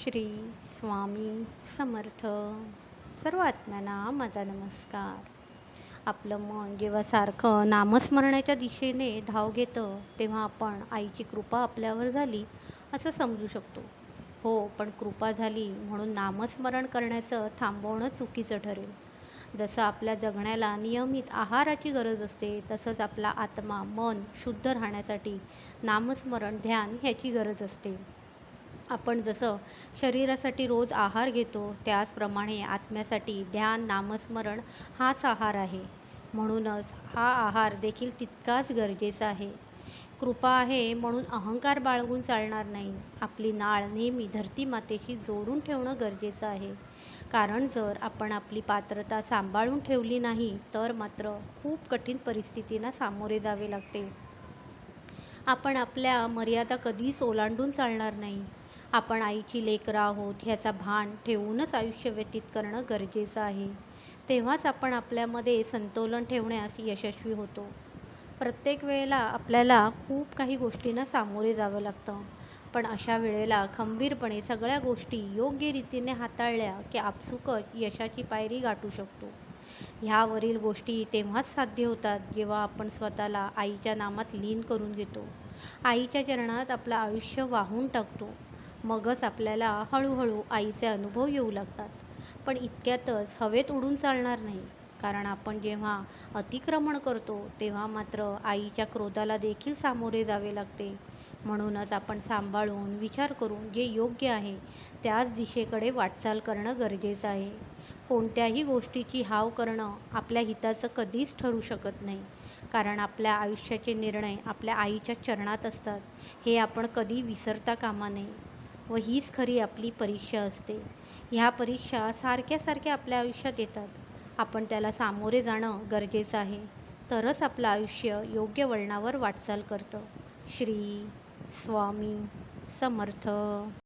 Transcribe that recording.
श्री स्वामी समर्थ. सर्व आत्म्यांना माझा नमस्कार. आपलं मन जेव्हा सारखं नामस्मरणाच्या दिशेने धाव घेतं तेव्हा आपण आईची कृपा आपल्यावर झाली असं समजू शकतो. हो, पण कृपा झाली म्हणून नामस्मरण करण्याचं थांबवणं चुकीचं ठरेल. जसं आपल्या जगण्याला नियमित आहाराची गरज असते, तसंच आपला आत्मा मन शुद्ध राहण्यासाठी नामस्मरण ध्यान ह्याची गरज असते. आपण जसं शरीरासाठी रोज आहार घेतो त्याचप्रमाणे आत्म्यासाठी ध्यान नामस्मरण हाच आहार आहे. म्हणूनच हा आहार देखील तितकाच गरजेचा आहे. कृपा आहे म्हणून अहंकार बाळगून चालणार नाही. आपली नाळ नेहमी धरती मातेशी जोडून ठेवणं गरजेचं आहे. कारण जर आपण आपली पात्रता सांभाळून ठेवली नाही तर मात्र खूप कठीण परिस्थितींना सामोरे जावे लागते. आपण आपल्या मर्यादा कधीच ओलांडून चालणार नाही. आपण आईची लेकरं आहोत ह्याचा भान ठेवूनच आयुष्य व्यतीत करणं गरजेचं आहे. तेव्हाच आपण आपल्यामध्ये संतुलन ठेवण्यास यशस्वी होतो. प्रत्येक वेळेला आपल्याला खूप काही गोष्टींना सामोरे जावं लागतं. पण अशा वेळेला खंबीरपणे सगळ्या गोष्टी योग्य रीतीने हाताळल्या की आपसुकच यशाची पायरी गाठू शकतो. ह्यावरील गोष्टी तेव्हाच साध्य होतात जेव्हा आपण स्वतःला आईच्या नामात लीन करून घेतो. आईच्या चरणात आपलं आयुष्य वाहून टाकतो. मगच आपल्याला हळूहळू आईचे अनुभव येऊ लागतात. पण इतक्यातच हवेत उडून चालणार नाही. कारण आपण जेव्हा अतिक्रमण करतो तेव्हा मात्र आईच्या क्रोधाला देखील सामोरे जावे लागते. म्हणूनच आपण सांभाळून विचार करून जे योग्य आहे त्याच दिशेकडे वाटचाल करणं गरजेचं आहे. कोणत्याही गोष्टीची हाव करणं आपल्या हिताचं कधीच ठरू शकत नाही. कारण आपल्या आयुष्याचे निर्णय आपल्या आईच्या चरणात असतात हे आपण कधी विसरता कामा नये. व हीच खरी आपली परीक्षा असते. ह्या परीक्षा सारख्या सारख्या आपल्या आयुष्यात येतात. आपण त्याला सामोरे जाणं गरजेचं आहे. तरच आपलं आयुष्य योग्य वळणावर वाटचाल करतं. श्री स्वामी समर्थ.